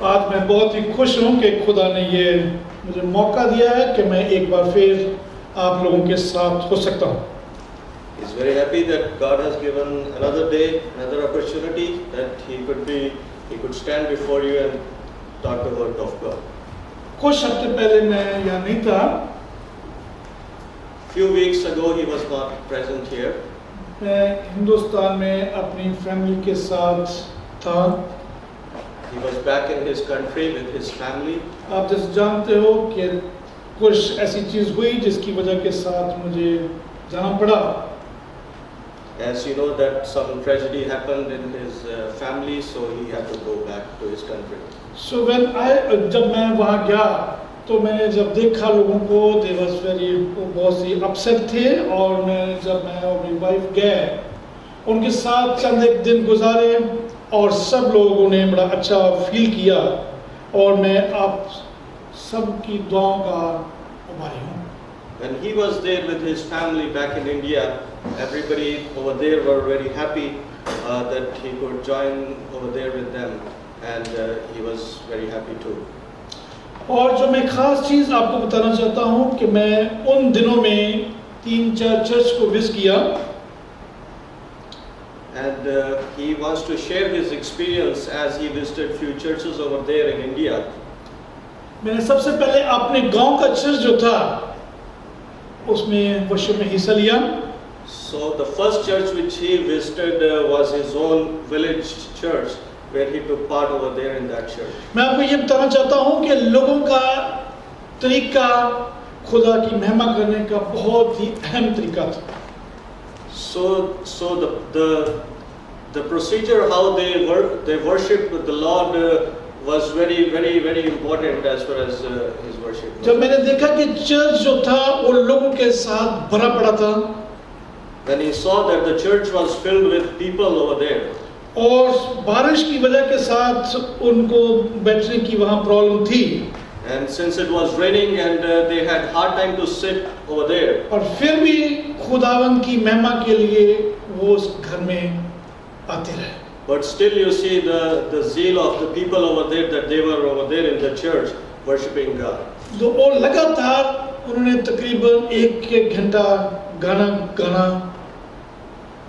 आज मैं बहुत ही खुश हूँ कि खुदा ने ये मुझे मौका दिया है कि मैं एक बार फिर आप लोगों के साथ हो सकता हूँ। He's very happy that God has given another day, another opportunity that he could stand before you and talk the word of God. कुछ हफ्ते पहले मैं यहाँ नहीं था। Few weeks ago he was not present here. मैं हिंदुस्तान में अपनी फैमिली के साथ था। He was back in his country with his family. आप जैसे जानते हो कि कुछ ऐसी चीज़ हुई जिसकी वजह के साथ मुझे जाना पड़ा। As you know that some tragedy happened in his family, so he had to go back to his country. So जब मैं वहाँ गया तो मैंने जब देखा लोगों को, they was very बहुत ही अपसेट थे, और जब मैं और मेरी वाइफ गए उनके साथ चंद एक दिन गुजारे और सब लोगों ने बड़ा अच्छा फील किया, और मैं आप सबकी दुआओं का आभारी हूँ। When he was there with his family back in India, everybody over there were very happy that he could join over there with them, and he was very happy too. और जो मैं खास चीज़ आपको बताना चाहता हूँ कि मैं उन दिनों में 3-4 चर्च को विज़िट किया, and he wants to share his experience as he visited few churches over there in India. मैंने सबसे पहले अपने गांव का चर्च जो था उसमें वर्शिप में हिस्सा लिया। So the first church which he visited was his own village church, where he took part over there in that church. मैं आपको ये बताना चाहता हूँ कि लोगों का तरीका खुदा की महिमा करने का बहुत ही अहम तरीका था। So the procedure how they worship the Lord was very important as far as his worship. जब मैंने देखा कि चर्च जो था वो लोगों के साथ भरा पड़ा था, when he saw that the church was filled with people over there, और बारिश की वजह के साथ उनको बैठने की वहाँ प्रॉब्लम थी, and since it was raining and they had hard time to sit over there, और फिर भी खुदावंद की महिमा के लिए वो उस घर में आते रहे। but still you see the zeal of the people over there, that they were over there in the church worshiping God. तो वो लगातार उन्होंने तकरीबन 1 घंटा गाना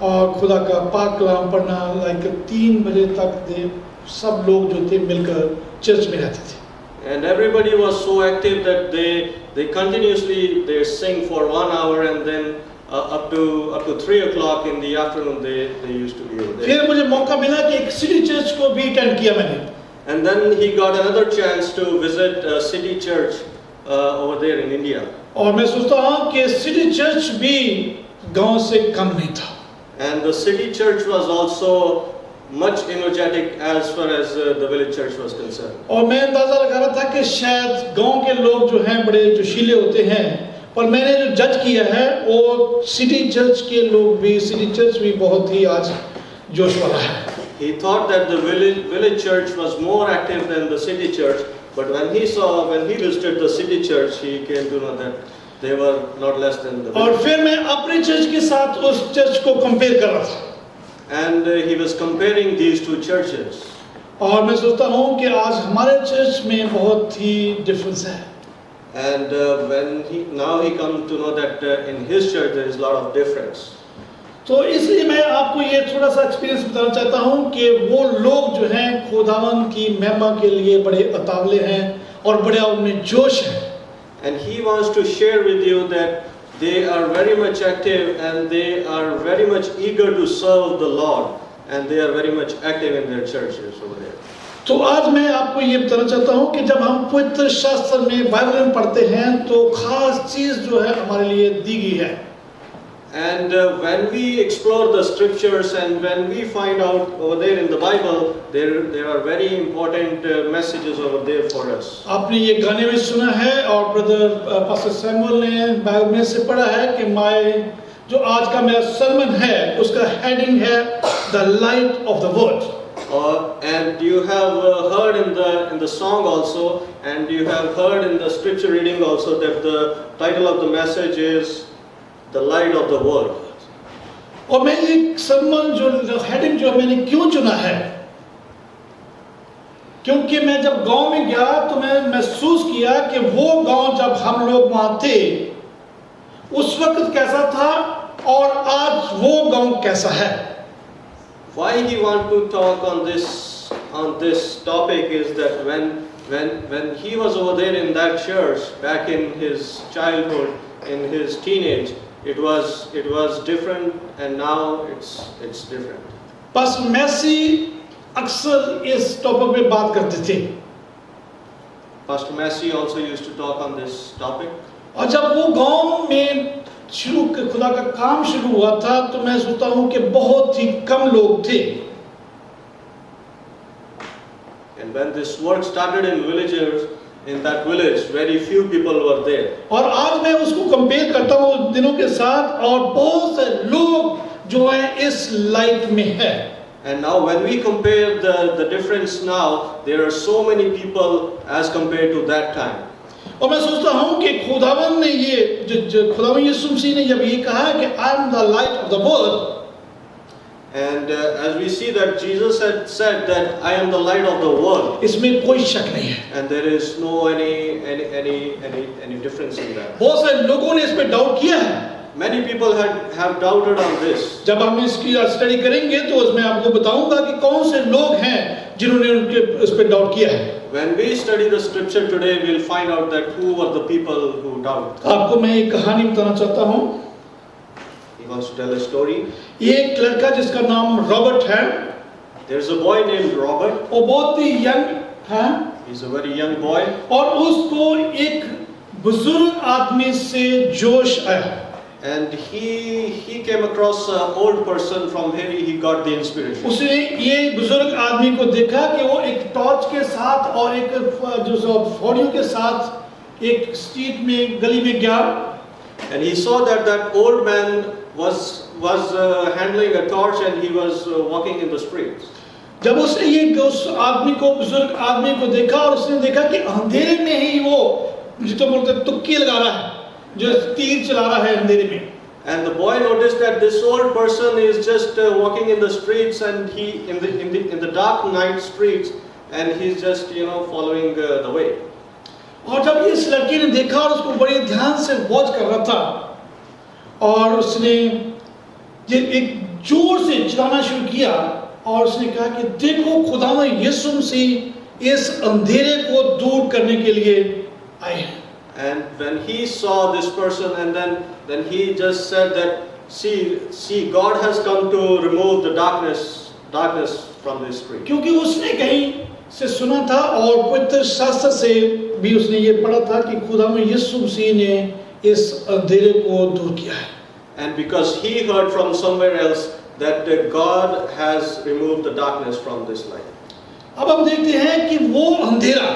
और खुदा का पाक कलाम पढ़ना, लाइक 3 बजे तक सब लोग जो थे मिलकर चर्च में रहते थे। And everybody was so active that they continuously they sing for 1 hour, and then up to 3 o'clock in the afternoon they used to be over there. फिर मुझे मौका मिला कि एक सिटी चर्च को भी अटेंड किया मैंने, And then he got another chance to visit a city church over there in India. और मैं सोचता हूँ कि सिटी चर्च भी गांव से कम नहीं था। And the city church was also much energetic as far as the village church was concerned. और मैं अंदाजा लगा रहा था कि शायद गांव के लोग जो हैं बड़े जोशीले होते हैं, पर मैंने जो जज किया है वो सिटी चर्च के लोग भी, सिटी चर्च भी बहुत ही आज जोश वाला है। He thought that the village church was more active than the city church, but when he visited the city church, he came to know that they were not less than the village. और फिर मैं अपने church के साथ उस church को compare कर रहा था, and he was comparing these two churches. और मैं सोचता हूँ कि आज हमारे चर्च में बहुत ही डिफरेंस है। And when he come to know that in his church there is a lot of difference. तो इसलिए मैं आपको ये थोड़ा सा एक्सपीरियंस बताना चाहता हूँ कि वो लोग जो हैं खुदावंद की महिमा के लिए बड़े उतावले हैं और बड़ा उनमें जोश है। And he wants to share with you that they are very much active and they are very much eager to serve the Lord, and they are very much active in their churches over there. तो आज मैं आपको ये बताना चाहता हूँ कि जब हम पवित्र शास्त्र में बाइबल में पढ़ते हैं तो खास चीज़ जो है हमारे लिए दी गई है। And when we explore the scriptures and when we find out over there in the Bible, there are very important messages over there for us. आपने ये गाने में सुना है और ब्रदर पास्टर सैमुअल ने बाइबल में से पढ़ा है कि जो आज का मेरा sermon है उसका हेडिंग है The Light of the World. And you have heard in the song also, and you have heard in the scripture reading also, that the title of the message is The Light of the World. और मैं ये sermon जो heading जो मैंने क्यों चुना है क्योंकि मैं जब गांव में गया तो मैं महसूस किया कि वो गांव जब हम लोग वहां थे उस वक्त कैसा था और आज वो गांव कैसा है. Why he want to talk on this topic is that when he was over there in that church back in his childhood, in his teenage, it was different, and now it's different. बस मैसी अक्सर इस topic पे बात करते थे. Pastor Massey also used to talk on this topic. और जब वो गांव में खुदा का काम शुरू हुआ था तो मैं सोचता हूं कि बहुत ही कम लोग थे. And when this work started in villagers, in that village, very few people were there. और आज मैं उसको कंपेयर करता हूं उस दिनों के साथ और बहुत से लोग जो हैं इस लाइफ में है. And now when we compare the difference now, there are so many people as compared to that time. और मैं सोचता हूं कि खुदावन ने ये खुदावन यीशु मसीह ने जब ये कहा कि I am the light of the world, and as we see that Jesus had said that I am the light of the world, इसमें कोई शक नहीं है. and there is no any difference in that. बहुत सारे लोगों ने इस पे डाउट किया है. Many people have doubted on this. जब हम इसकी स्टडी करेंगे तो उसमें आपको बताऊंगा कि कौन से लोग हैं जिन्होंने उनके इस पे डाउट किया है. When we study the scripture today, we'll find out that who were the people who doubted. आपको मैं एक कहानी बताना चाहता हूं. He wants to tell a story. ये एक लड़का जिसका नाम रॉबर्ट है. There's a boy named Robert. वो बहुत ही यंग है. He's a very young boy. और उसको एक बुजुर्ग आदमी से जोश आया. And he came across an old person from where he got the inspiration. उसने ये बुजुर्ग आदमी को देखा कि वो एक टॉर्च के साथ और एक जो फोड़ियों के साथ एक स्ट्रीट में गली में गया. And he saw that old man was handling a torch and he was walking in the streets. जब उसने ये उस आदमी को बुजुर्ग आदमी को देखा और उसने देखा कि अंधेरे में ही वो जिसको बोलते हैं तुक्की लगा रहा है, जो तीर चला रहा है अंधेरे में. And the boy noticed that this old person is just walking in the streets, and he in the dark night streets, and he's just following the way. और जब इस लड़के ने देखा और उसको बड़े ध्यान से वॉच कर रहा था और उसने ये एक जोर से चिल्लाना शुरू किया और उसने कहा कि देखो खुदावंद यीशु मसीह इस अंधेरे को दूर करने के लिए आए हैं. And when he saw this person, and then he just said that see God has come to remove the darkness from this street. क्योंकि उसने कहीं से सुना था और पवित्र शास्त्र से भी उसने ये पढ़ा था कि खुदावंद यीशु मसीह ने इस अंधेरे को दूर किया है. And because he heard from somewhere else that God has removed the darkness from this life. अब हम देखते हैं कि वो अंधेरा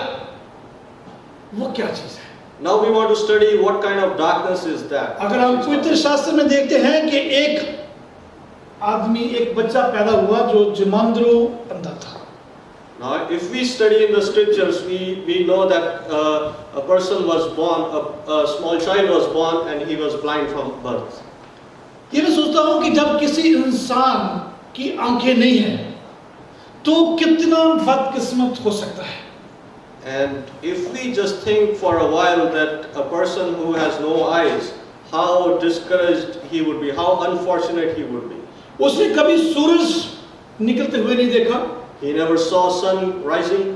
वो क्या चीज है. Now we want to study what kind of darkness is that. अगर हम पवित्र शास्त्र में देखते हैं कि एक आदमी एक बच्चा पैदा हुआ जो जमांद्रो अंधा था. Now if we study in the scriptures, we know that a person was born, a small child was born, and he was blind from birth. ये मैं सोचता हूँ कि जब किसी इंसान की आंखें नहीं है तो कितना बदकिस्मत हो सकता है. And if we just think for a while that a person who has no eyes, how discouraged he would be, how unfortunate he would be. उसने कभी सूरज निकलते हुए नहीं देखा. He never saw sun rising.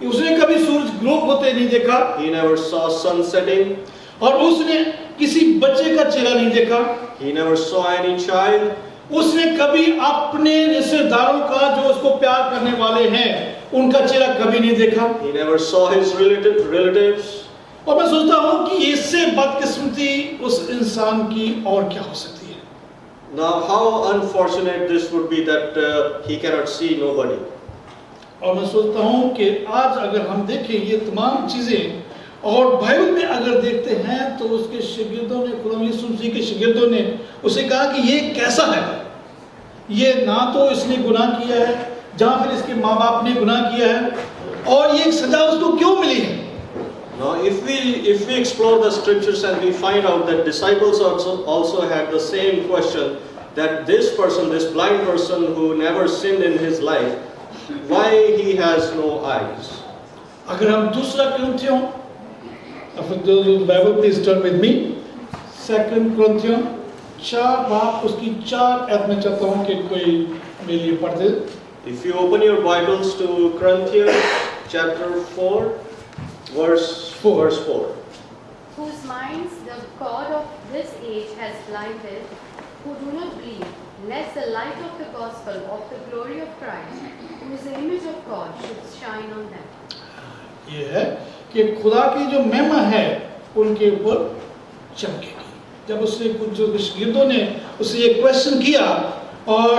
उसने कभी सूरज ग्लोब होते नहीं देखा. He never saw sun setting. और उसने किसी बच्चे का चेहरा नहीं देखा. He never saw any child. उसने कभी अपने रिश्तेदारों का जो उसको प्यार करने वाले हैं उनका चेहरा कभी नहीं देखा. He never saw his relatives. और मैं सोचता हूँ कि इससे बदकिस्मती उस इंसान की और क्या हो सकती है. Now how unfortunate this would be that he cannot see nobody. और मैं सोचता हूँ कि आज अगर हम देखें ये तमाम चीजें और बाइबल में अगर देखते हैं तो उसके शागिर्दों ने खुदा यीशु मसीह के शागिर्दों ने उसे कहा कि ये कैसा है. ये ना तो इसने गुनाह किया है जहाँ फिर इसके माँ बाप ने गुनाह किया है और ये सजा उसको क्यों मिली है. Now if we explore the scriptures and we find out that disciples also had the same question, that this person, this blind person who never sinned in his life, why he has no eyes. अगर हम दूसरा Corinthian, for those who Bible, please turn with me. 2 Corinthians 4 बाप उसकी 4 आयत में चाहता हूँ कि कोई मेरे लिए पढ़ दे. If you open your Bibles to Corinthians chapter 4, verse 4. Whose minds the God of this age has blinded, who do not believe, lest the light of the gospel of the glory of Christ, who is the image of God, should shine on them. ये है कि खुदा की जो महिमा है उनके ऊपर चमकेगी. जब उसने कुछ जो गिरदों ने उससे ये क्वेश्चन किया, और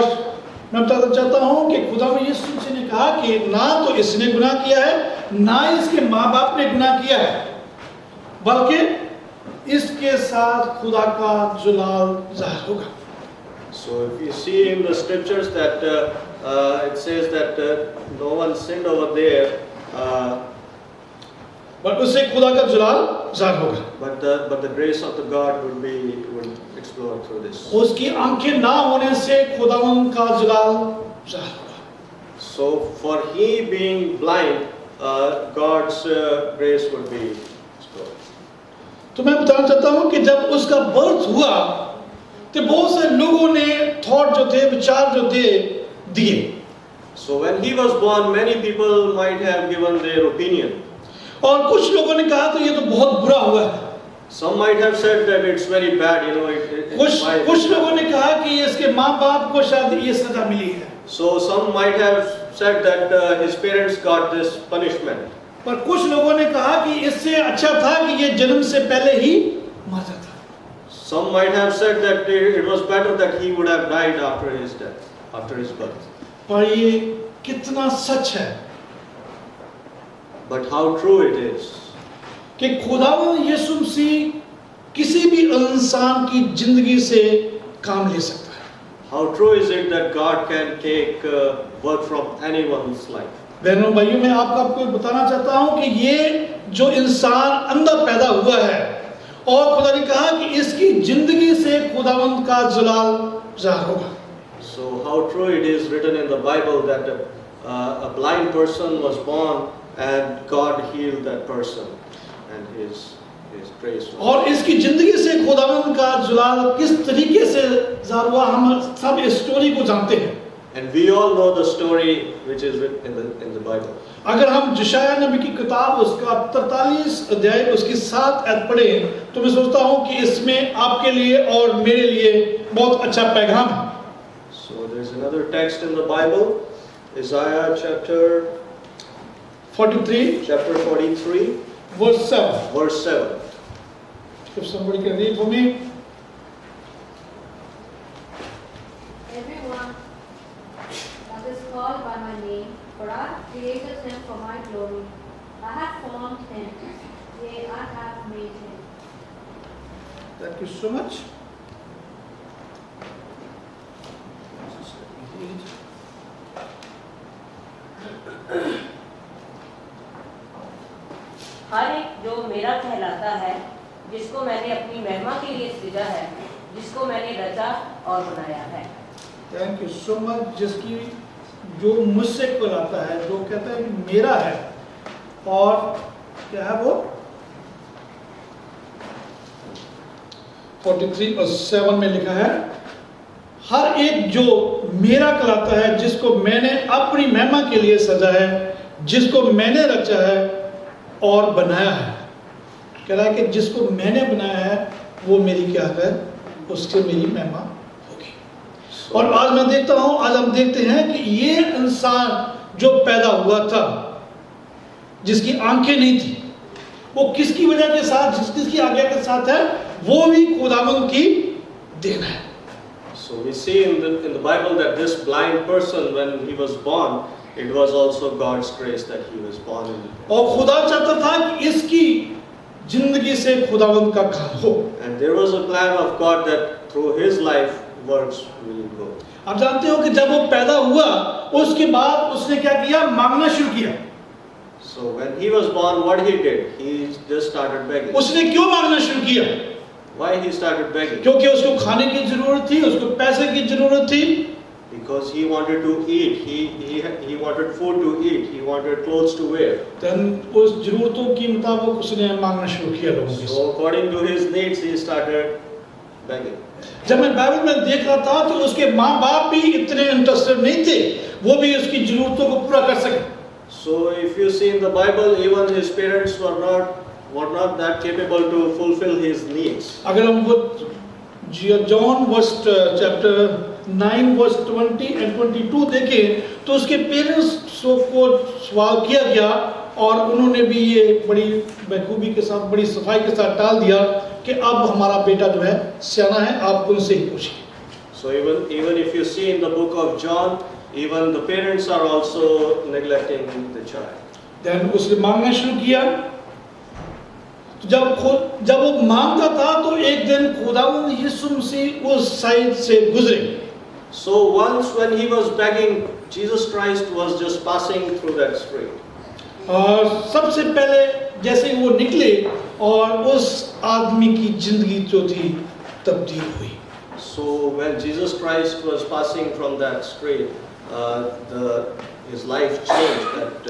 मैं बताना चाहता हूँ कि खुदा में यीशु मसीह ने कहा कि ना तो इसने गुनाह किया है, ना इसके माँ बाप ने गुनाह किया है, बल्कि इसके साथ खुदा का जलाल ज़ाहिर होगा. So if you see in the scriptures that it says that no one sinned over there, but उससे खुदा का जलाल ज़ाहिर होगा. but the grace of the God would explore through this. उसकी आंखें ना होने से खुदावंद का जलाल ज़ाहिर होगा. So for he being blind, God's grace would be explored. तो मैं बताना चाहता हूँ कि जब उसका बर्थ हुआ तो बहुत से लोगों ने थॉट जो थे, विचार जो थे दिए. So when he was born, many people might have given their opinion. और कुछ लोगों ने कहा तो ये तो बहुत बुरा हुआ है. Some might have said that it's very bad, you know. कुछ लोगों ने कहा कि इसके माँ बाप को शायद ये सजा मिली है. So some might have said that his parents got this punishment. पर कुछ लोगों ने कहा कि इससे अच्छा था कि ये जन्म से पहले ही मर जाता. Some might have said that it was better that he would have died after his death, after his birth. पर ये कितना सच है But how true it is कि खुदावंद यीशु मसीह किसी भी इंसान की जिंदगी से काम ले सकता है. How true is it that God can take work from anyone's life? बहनों भाइयों, मैं आपको बताना चाहता हूं कि ये जो इंसान अंधा पैदा हुआ है और खुदा ने कहा कि इसकी जिंदगी से खुदावंद का जलाल ज़ाहिर होगा. So how true it is written in the Bible that a blind person was born and God healed that person and his grace. और इसकी जिंदगी से खुदावंद का जलाल किस तरीके से ज़ाहिर हुआ, हम सब इस स्टोरी को जानते हैं. And we all know the story which is written in the Bible. अगर हम यशायाह नबी की किताब उसका 43 अध्याय उसकी 7 आयत पढ़ें तो मैं सोचता हूं कि इसमें आपके लिए और मेरे लिए बहुत अच्छा पैगाम है. So there's another text in the Bible, Isaiah chapter 43, verse 7. verse 7. If somebody can read for me. Everyone that is called by my name, for I have created him for my glory. I have formed him, yea, I have made him. Thank you so much. हर एक जो मेरा कहलाता है, जिसको मैंने अपनी महिमा के लिए सृजा है, जिसको मैंने रचा और बनाया है. Thank you so much. जिसकी जो मुझसे कहलाता है, जो कहता है कि मेरा है, और क्या है वो 43 और 7 में लिखा है, हर एक जो मेरा कहलाता है, जिसको मैंने अपनी महिमा के लिए सजा है, जिसको मैंने रचा है और बनाया है. कह रहा है कि जिसको मैंने बनाया है वो मेरी क्या है, उससे मेरी महिमा होगी. और आज मैं देखता हूं, आज हम देखते हैं कि ये इंसान जो पैदा हुआ था, जिसकी आंखें नहीं थी, वो किसकी वजह के साथ, जिसकी आज्ञा के साथ है, वो भी खुदावंद की देन है. So we see in the Bible that this blind person, when he was born, it was also God's grace that he was born in. और खुदा चाहता था कि इसकी जिंदगी से खुदावंद का काम हो. And there was a plan of God that through his life works will go. आप जानते हो कि जब वो पैदा हुआ उसके बाद उसने क्या किया, मांगना शुरू किया. So when he was born, what he did? He just started begging. उसने क्यों मांगना शुरू किया? Why he started begging? क्योंकि उसको खाने की जरूरत थी, उसको पैसे की जरूरत थी. because he wanted to eat. He wanted food to eat. He wanted clothes to wear. then उस जरूरतों के मुताबिक उसने मांगना शुरू किया लोगों से। So according to his needs, he started begging. जब मैं बाइबल में देख रहा था तो उसके माँ बाप भी इतने इंटरेस्टेड नहीं थे वो भी उसकी जरूरतों को पूरा कर सके। So if you see in the Bible, even his parents were not that capable to fulfill his needs. अगर हम वो जॉन चैप्टर 9 वर्स 20 and 22 देखें तो उसके पेरेंट्स को सवाल किया गया और उन्होंने भी ये बड़ी बखूबी के साथ बड़ी सफाई के साथ टाल दिया कि अब हमारा बेटा जो है सियाना है, आप उनसे ही पूछिए। So even if you see in the book of John, even the parents are also neglecting the child. Then उसने मांगना शुरू किया। तो जब वो मांगता था तो एक दिन खुदावंद यीशु मसीह उस साइड से गुजरे। So once when he was begging, Jesus Christ was just passing through that street. और सबसे पहले जैसे ही वो निकले और उस आदमी की जिंदगी जो थी तब्दील हुई। So when Jesus Christ was passing from that street, his life changed. That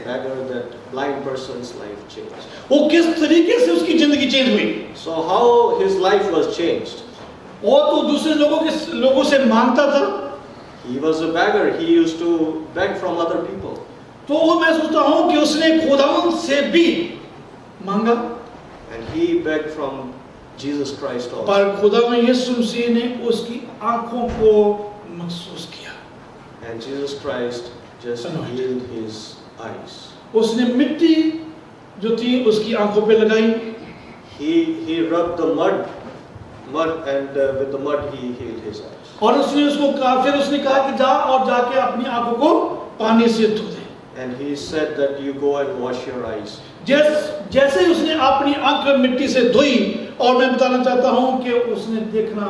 beggar, that blind person's life changed. वो किस तरीके से उसकी जिंदगी चेंज हुई? So how his life was changed? वो तो दूसरे लोगों से मांगता था। He was a beggar. He used to beg from other people. तो वो मैं सोचता हूँ कि उसने खुदावंद से भी मांगा। And he begged from Jesus Christ also. पर खुदावंद यीशु मसीह ने उसकी आंखों को महसूस किया। And Jesus Christ just healed his eyes. उसने मिट्टी जो थी उसकी आंखों पे लगाई। He rubbed the mud and with the mud he healed his eyes. और उसने उसको कहा, फिर उसने कहा कि जा और जाके अपनी आंखों को पानी से धो दे। And he said that you go and wash your eyes. जैसे ही उसने अपनी आंख मिट्टी से धोई और मैं बताना चाहता हूं कि उसने देखना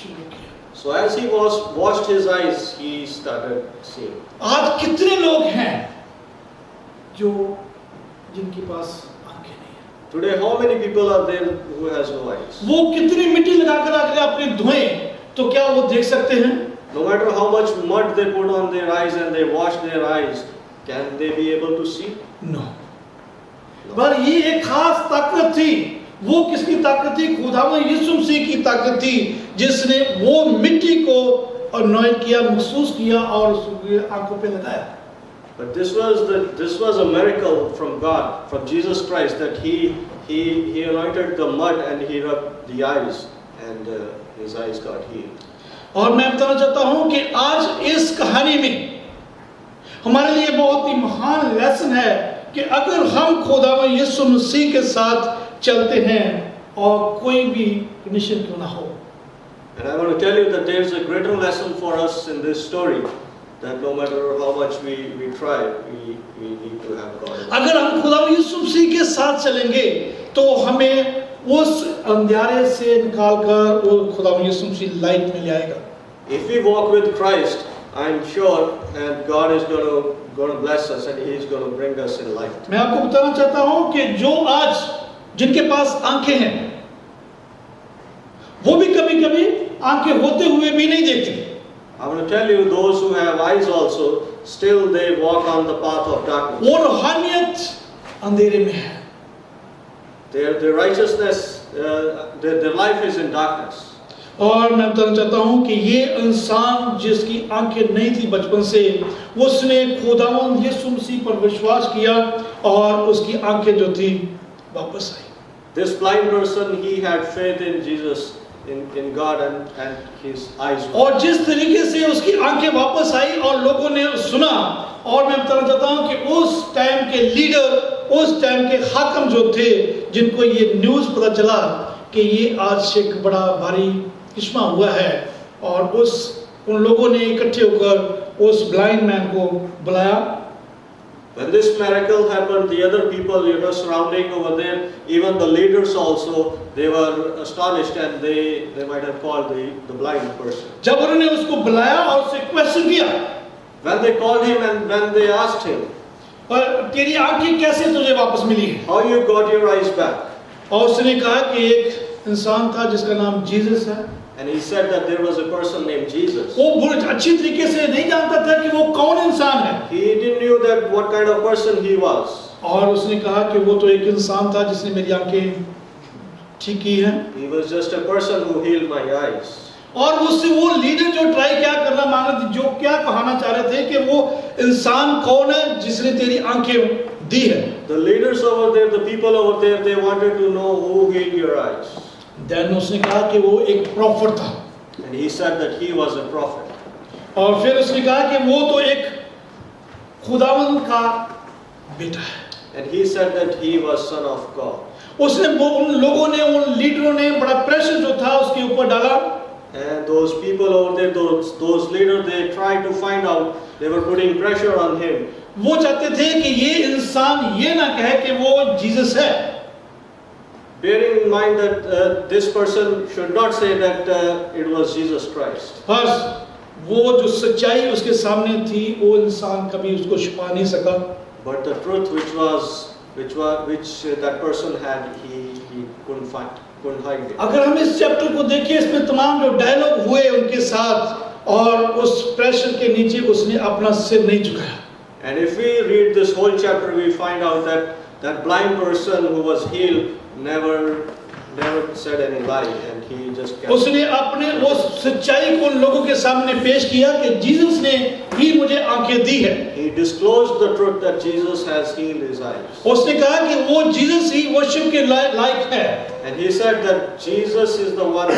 शुरू किया। So as he washed his eyes, he started seeing. आज कितने लोग हैं जो जिनके पास आंखें नहीं है? Today, how many people are there who has no eyes? वो कितनी मिट्टी लगाकर आकर अपनी धोएं तो क्या वो देख सकते हैं? No matter how much mud they put on their eyes and they wash their eyes, can they be able to see? No. पर ये एक खास ताकत थी। वो किसकी ताकत थी? खुदावंद यीशु मसीह की ताकत थी जिसने वो मिट्टी को अनॉइंट किया, महसूस किया और उसकी आंखों पे लगाया। But this was a miracle from God, from Jesus Christ, that he anointed the mud and he rubbed the eyes and his eyes got healed. और मैं बताना चाहता हूं कि आज इस कहानी में हमारे लिए बहुत ही महान लेसन है कि अगर हम खुदावंद यीशु मसीह के साथ चलते हैं और कोई भी कंडीशन क्यों ना हो। And I want to tell you that there is a greater lesson for us in this story, that no matter how much we try, we need to have God. अगर हम खुदावंद यीशु मसीह के साथ चलेंगे तो हमें उस अंधेरे से निकालकर वो खुदावंद यीशु मसीह लाइट में ले आएगा। If we walk with Christ, I'm sure and God is going to bless us and he is going to bring us in light. मैं आपको बताना चाहता हूं कि जो आज जिनके पास आंखें हैं वो भी कभी-कभी आंखें होते हुए भी नहीं देखते। I want to tell you, those who have eyes also, still they walk on the path of darkness. वो रूहानियत अंधेरे में है। Their righteousness, their life is in darkness. और मैं बताना चाहता हूं कि ये इंसान जिसकी आंखें नहीं थी बचपन से, उसने खुदावंद यीशु मसीह पर विश्वास किया और उसकी आंखें जो थी वापस आई। This blind person, he had faith in Jesus, in God, and his eyes. और जिस तरीके से उसकी आंखें वापस आई और लोगों ने सुना, और मैं बताना चाहता हूं कि उस टाइम के लीडर, उस टाइम के हाकिम जो थे, जिनको ये न्यूज़ पता चला कि ये आज एक बड़ा भारी किस्मा हुआ है, और उन लोगों ने इकट्ठे होकर उस ब्लाइंड मैन को बुलाया। When this miracle happened, the other people, surrounding over there, even the leaders also, they were astonished and they might have called the blind person. जब उन्होंने उसको बुलाया और उससे क्वेश्चन किया, When they called him and when they asked him, और तेरी आंखें कैसे तुझे वापस मिली है? how you got your eyes back? और उसने कहा कि एक इंसान था जिसका नाम जीसस है, And he said that there was a person named Jesus. वो बहुत अच्छी तरीके से नहीं जानता था कि वो कौन इंसान है, He didn't knew that what kind of person he was. और उसने कहा कि वो तो एक इंसान था जिसने मेरी आंखें ठीक की हैं। He was just a person who healed my eyes. और उससे वो लीडर जो ट्राई क्या करना मांग रहे थे, जो क्या कहना चाह रहे थे कि वो इंसान कौन है जिसने तेरी आंखें दी है। The leaders over there, the people over there, they wanted to know who healed your eyes. Then उसने कहा कि वो एक प्रॉफिट था, And he said that he was a prophet. और फिर उसने कहा कि वो तो एक खुदावंद का बेटा है। And he said that he was son of God. उसने वो उन लोगों ने, उन लीडरों ने बड़ा प्रेशर जो था उसके ऊपर डाला, And those people over there, those leaders, they tried to find out, they were putting pressure on him. वो चाहते थे कि ये इंसान ये ना कहे कि वो जीसस है, Bearing in mind that this person should not say that it was Jesus Christ. बस वो जो सच्चाई उसके सामने थी वो इंसान कभी उसको छुपा नहीं सका। But the truth which that person had, he couldn't hide it. अगर हम इस चैप्टर को देखें, इसमें तमाम जो डायलॉग हुए उनके साथ, और उस प्रेशर के नीचे उसने अपना सिर नहीं झुकाया। And if we read this whole chapter, we find out that that blind person who was healed never said any lie, and he just kept. उसने अपने वो सच्चाई को उन लोगों के सामने पेश किया कि जीसस ने ही मुझे आंखें दी है। He disclosed the truth that Jesus has healed his eyes. उसने कहा कि वो जीसस ही वर्शिप के लायक है, And he said that Jesus is the one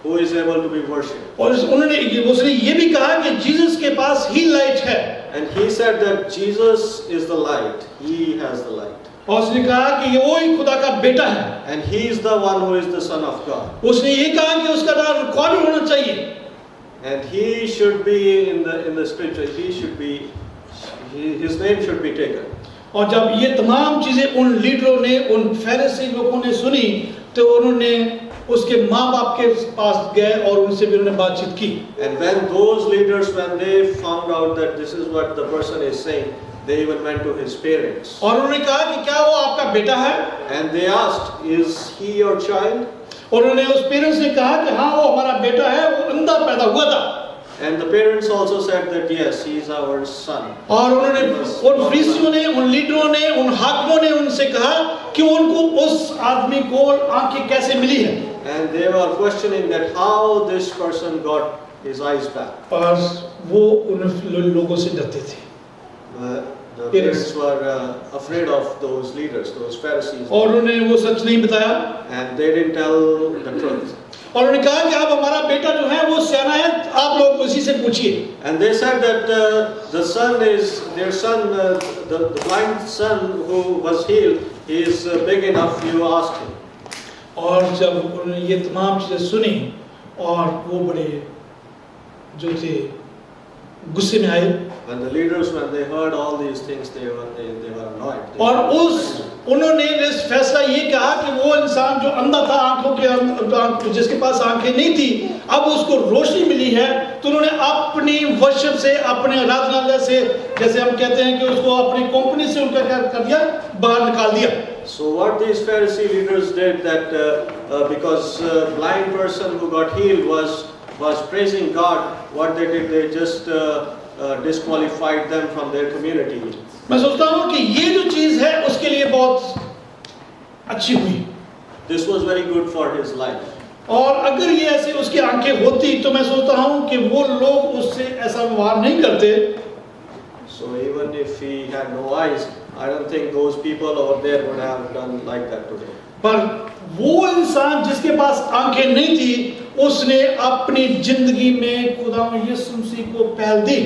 who is able to be worshipped. और उसने ये भी कहा कि जीसस के पास ही लाइट है, And he said that Jesus is the light. He has the light. और उसने कहा कि वो ही खुदा का बेटा है। And he is the one who is the Son of God. उसने ये कहा कि उसका नाम रिकॉर्ड होना चाहिए, And he should be in the scripture. His name should be taken. और जब ये तमाम चीजें उन लीडरों ने, उन फरीसी लोगों ने सुनी, तो उन्होंने उसके माँ बाप के पास गए और उनसे भी उन्होंने बातचीत की। And when those leaders, when they found out that this is what the person is saying, they even went to his parents. और उन्होंने कहा कि क्या वो आपका बेटा है? And they asked, is he your child? और उन्होंने उस पेरेंट्स ने कहा कि हाँ वो हमारा बेटा है, वो अंधा पैदा हुआ था। And the parents also said that yes, he is our son. और उन्होंने उन फरीसियों ने, उन लीडरों ने, उन हाकिमों ने उनसे कहा कि उनको उस आदमी को आंखें कैसे मिली है। And they were questioning that how this person got his eyes back. और वो उन लोगों से डरते थे। The parents were afraid of those leaders, those Pharisees. और उन्होंने वो सच नहीं बताया, And they didn't tell the truth. और उन्होंने कहा कि आप हमारा बेटा जो है वो सियाना है, आप लोग उसी से पूछिए। And they said that the son is their son, the blind son who was healed. He is big enough. You ask him. और जब उन्होंने ये तमाम चीजें सुनी, और वो बड़े जो थे गुस्से में आए, And the leaders, when they heard all these things, they were annoyed. और उन्होंने इस फैसला ये कहा कि वो इंसान जो अंधा था, जिसके पास आंखें नहीं थी, अब उसको रोशनी मिली है, तो उन्होंने अपनी वर्शिप से, अपने आराधनालय से, जैसे हम कहते हैं कि उसको अपनी कंपनी से उनका क्या कर दिया, बाहर निकाल दिया। So what these Pharisee leaders did, that because blind person who got healed was praising God, what they did, they just disqualified them from their community. मैं सोचता हूँ कि ये जो चीज है उसके लिए बहुत अच्छी हुई, This was very good for his life. और अगर ये ऐसे उसकी आंखें होती तो मैं सोचता हूँ कि वो लोग उससे ऐसा व्यवहार नहीं करते। So even if he had no eyes, I don't think those people over there would have done like that today. पर वो इंसान जिसके पास आंखें नहीं थी, उसने अपनी जिंदगी में खुदा यीशु मसीह को पहल दी।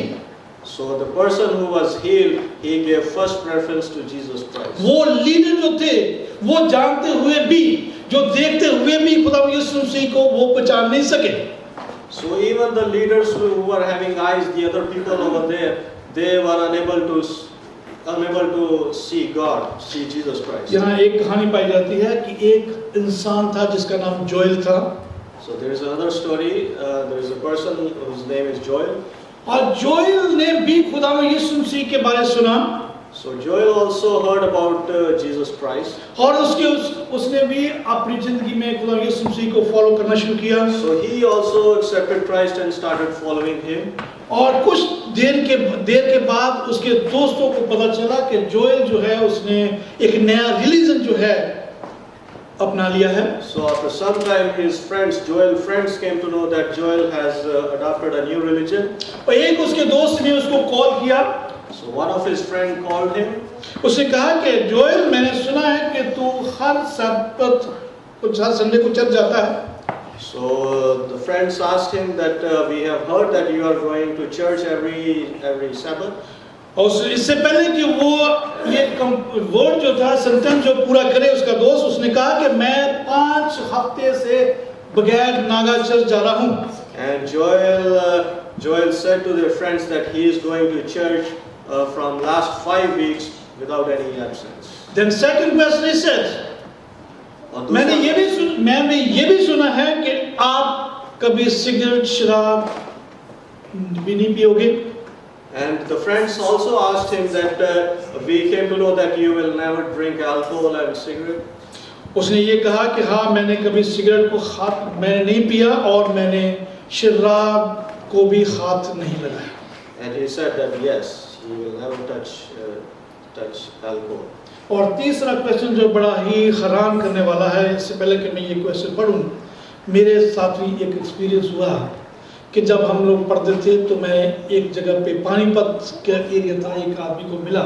So the person who was healed, he gave first preference to Jesus Christ. वो लीडर जो थे, वो जानते हुए भी, जो देखते हुए भी खुदा यीशु मसीह को वो पहचान नहीं सके। So even the leaders who were having eyes, the other people over there, they were unable to see God, see Jesus Christ. यहाँ एक कहानी पाई जाती है कि एक इंसान था जिसका नाम जोएल था, So there is another story. There is a person whose name is Joel. और जोएल ने भी खुदा यीशु मसीह के बारे में सुना, So Joel also heard about Jesus Christ. और उसने भी अपनी जिंदगी में खुदा यीशु मसीह को फॉलो करना शुरू किया। So he also accepted Christ and started following him. और कुछ देर के बाद उसके दोस्तों को पता चला कि जोएल जो है उसने एक नया रिलीजन जो है अपना लिया है। So after some time his Joel's friends came to know that Joel has adopted a new religion. और एक उसके दोस्त ने उसको कॉल किया। So one of his friends called him. उसने कहा कि जोएल, मैंने सुना है कि तू हर संडे को चर्च जाता है। So the friends asked him that we have heard that you are going to church every Sabbath. और इससे पहले कि वो ये वर्ड जो था सेंटेंस जो पूरा करे उसका दोस्त, उसने कहा कि मैं 5 हफ्ते से बगैर नागा चर्च जा रहा हूँ। And Joel said to their friends that he is going to church from last 5 weeks without any absence. Then second question he said, मैंने ये भी सुना है कि आप कभी सिगरेट शराब भी नहीं पियोगे। And the friends also asked him that we came to know that you will never drink alcohol and cigarette. उसने ये कहा कि हाँ, मैंने कभी सिगरेट को मैंने नहीं पिया और मैंने शराब को भी हाथ नहीं लगाया। And he said that yes, he will never touch alcohol. और तीसरा क्वेश्चन जो बड़ा ही हैरान करने वाला है, इससे पहले कि मैं ये क्वेश्चन पढ़ूं, मेरे साथ भी एक एक्सपीरियंस हुआ कि जब हम लोग पढ़ते थे तो मैं एक जगह पे पानीपत का एरिया था, एक आदमी को मिला।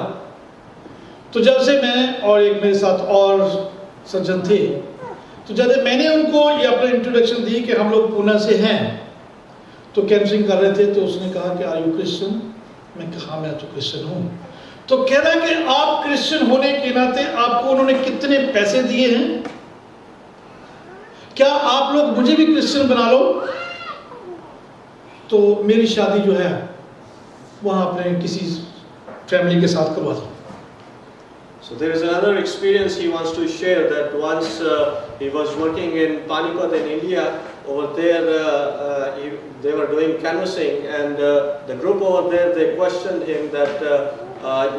तो जब से मैं और एक मेरे साथ और सज्जन थे, तो जब मैंने उनको ये अपना इंट्रोडक्शन दी कि हम लोग पुणे से हैं, तो कैंपसिंग कर रहे थे, तो उसने कहा कि आर यू क्रिश्चियन? मैं कहा मैं तो क्रिश्चियन हूँ। तो कह रहा कि आप क्रिश्चियन होने के नाते आपको उन्होंने कितने पैसे दिए हैं, क्या आप लोग मुझे भी क्रिश्चियन बना लो तो मेरी शादी जो है वहां अपने किसी फैमिली के साथ करवा दो। So there is another experience he wants to share, that once he was working in Panipat in India. Over there they were doing canvassing, and the group over there, they questioned him that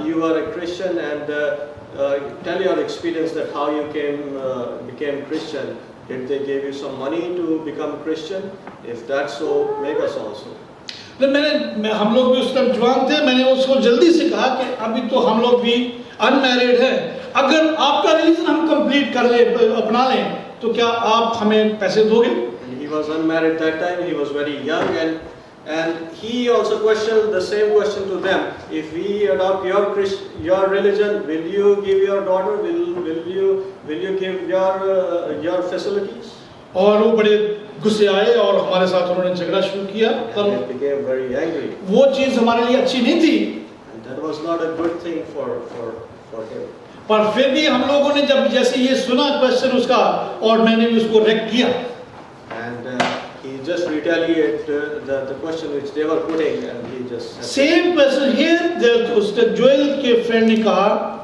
you are a Christian, and tell your experience that how you became Christian. Did they give you some money to become Christian? If that's so, make us also. हम लोग भी उस time जवान थे, मैंने उसको जल्दी से कहा कि अभी तो हम लोग भी अनमैरिड हैं, अगर आपका रिलीजन हम कंप्लीट कर ले, अपना लें, तो क्या आप हमें पैसे दोगे? He was unmarried that time, he was very young, and he also questioned the same question to them. If we adopt your religion, will you give your daughter? Will you give your facilities? और वो बड़े गुस्से आए और हमारे साथ उन्होंने झगड़ा शुरू किया। And they became very angry. वो चीज हमारे लिए अच्छी नहीं थी। And that was not a good thing for him. पर फिर भी हम लोगों ने जब जैसे ये सुना क्वेश्चन उसका, और मैंने भी उसको रेक्ट किया। And he just retaliated the question which they were putting, and he just Same question here, उसके जोएल के फ्रेंड ने कहा,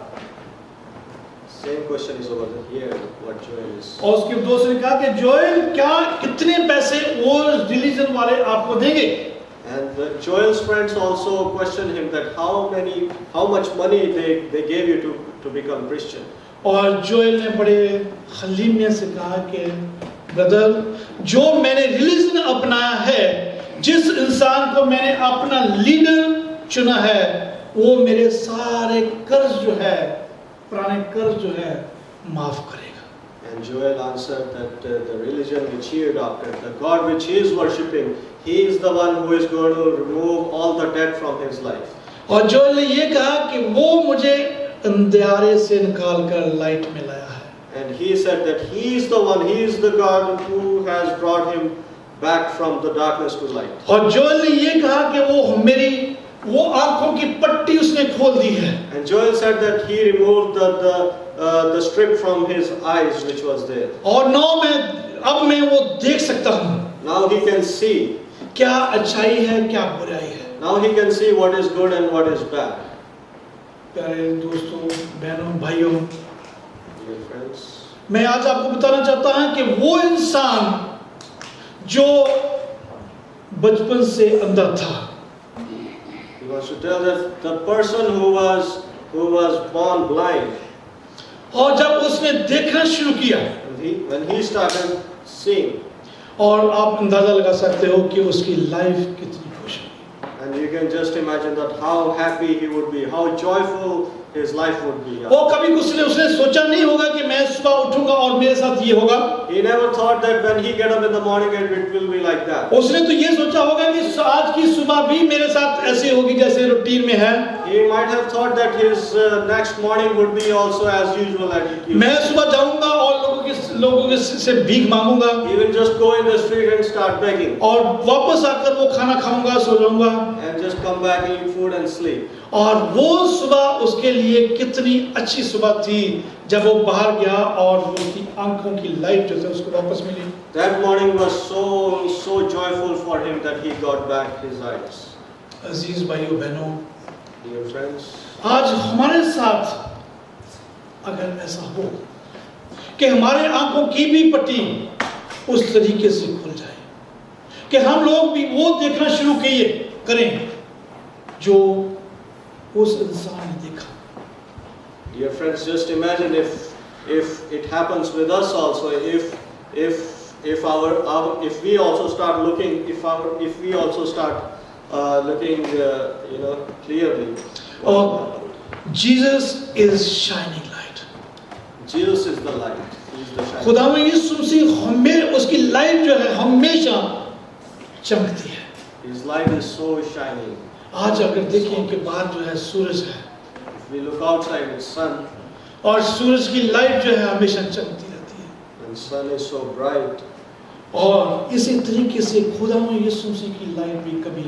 same question is over here, what Joel is. और उसके दोस्त ने कहा कि जोएल, क्या कितने पैसे वो रिलीजन वाले आपको देंगे? And Joel's friends also questioned him that how much money they gave you to become Christian. और जोएल ने बड़े हलीमियत से कहा कि ब्रदर, जो मैंने रिलीजन अपनाया है, जिस इंसान को मैंने अपना लीडर चुना है, वो मेरे सारे कर्ज जो है, पुराने कर्ज जो है, माफ करेगा। And Joel answered that the religion which he adopted, the God which he is worshipping, he is the one who is going to remove all the debt from his life. और जोएल ने ये कहा कि वो मुझे अंधेरे से निकाल कर लाइट में लाया है। And he said that he is the one, he is the God who has brought him back from the darkness to light. और जोएल ने ये कहा कि वो आंखों की पट्टी उसने खोल दी है। And Joel said that he removed the strip from his eyes which was there. और अब मैं वो देख सकता हूँ। Now he can see. क्या अच्छाई है, क्या बुराई है। Now he can see what is good and what is bad. प्यारे दोस्तों, बहनों, भाइयों, Dear friends, मैं आज आपको बताना चाहता हूं कि वो इंसान जो बचपन से अंधा था, he wants to tell that the person who who was born blind. और जब उसने देखना शुरू किया, When he started seeing, और आप अंदाजा लगा सकते हो कि उसकी लाइफ कितनी खुश होगी। and you can just imagine that how happy he would be, how joyful his life would be. वो कभी उसने सोचा नहीं होगा कि मैं सुबह उठूंगा और मेरे साथ ये होगा। He never thought that when he get up in the morning it will be like that. उसने तो ये सोचा होगा कि आज की सुबह भी मेरे साथ ऐसे होगी जैसे रूटीन में है। He might have thought that his next morning would be also as usual as it used. मैं सुबह जाऊंगा और लोगों के से भीख मांगूंगा He will just go in the street and start begging, और वापस आकर वो खाना खाऊंगा, सो जाऊंगा। and just come back, eat food and sleep. और वो सुबह उसके लिए कितनी अच्छी सुबह थी जब वो बाहर गया और उसकी आंखों की लाइट जो है उसको वापस मिली। That morning was so joyful for him that he got back his eyes. अजीज भाइयों बहनों, Dear friends, आज हमारे साथ अगर ऐसा हो कि हमारे आंखों की भी पट्टी उस तरीके से खुल जाए कि हम लोग भी वो देखना शुरू करें जो उस इंसान ने देखा। dear friends, just imagine if it happens with us also. If we also start looking, if we also start looking, clearly. और Jesus is shining light. Jesus is the light. He is the shining. खुदा में यीशु मसीह हमें उसकी light जो है हमेशा चमकती है। His light is so shining. आज अगर देखें कि बाहर जो है सूरज है If we look outside, it's sun, और सूरज की लाइट जो है हमेशा चमकती रहती है। and sun is so bright. और इसी तरीके से खुदा में यीशु मसीह की लाइट भी कभी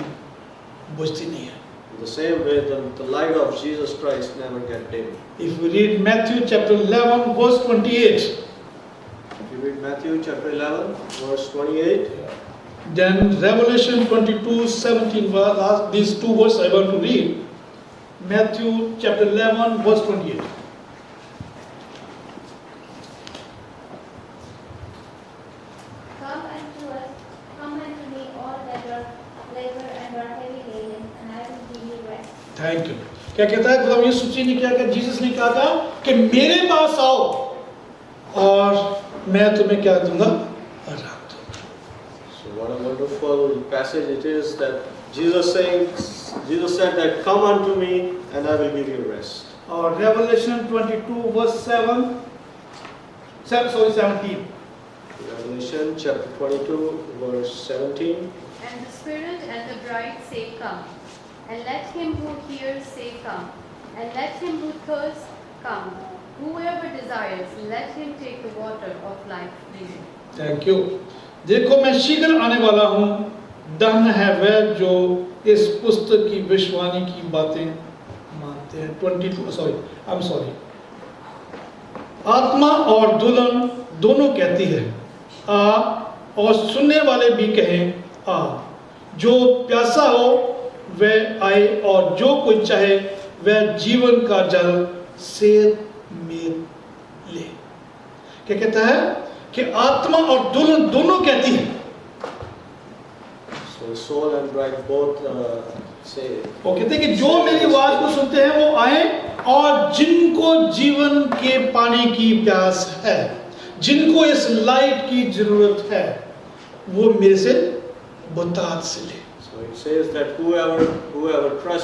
बुझती नहीं है। In the same way, the light of Jesus Christ never get dim. If we read Matthew chapter 11 verse 28, If you read Matthew chapter 11, verse 28, then Revelation 22:17, these two verses I want to read. Matthew chapter 11 verse 28. Come unto me, all that are labor and are heavy laden, and I will give you rest. Thank you. क्या कहता है खुदा यीशु मसीह ने, क्या कहा, Jesus ने कहा था कि मेरे पास आओ और मैं तुम्हें क्या दूंगा, आराम दूंगा। so what a wonderful passage it is that Jesus said that come unto me and I will give you rest. और Revelation 22 verse 17. Revelation chapter 22, verse 17. And the Spirit and the bride say, Come. And let him who hears say, Come. And let him who thirsts come. Whoever desires, let him take the water of life freely. Thank you. देखो मैं शीघ्र आने वाला हूँ, धन्य है वह जो इस पुस्तक की विश्वानी की बातें मानते हैं। 22 आत्मा और दुल्हन दोनों कहती है आ, और सुनने वाले भी कहें आ। जो प्यासा हो वह आए और जो कोई चाहे वह जीवन का जल सेद में ले। क्या कहता है कि आत्मा और दुल्हन दोनों कहती है। So soul and bride both say, वो कहते हैं कि जो मेरी आवाज को सुनते हैं वो आए और जिनको जीवन के पानी की प्यास है, जिनको इस लाइट की जरूरत है, वो मेरे से बतात से ले। so it says that whoever trusts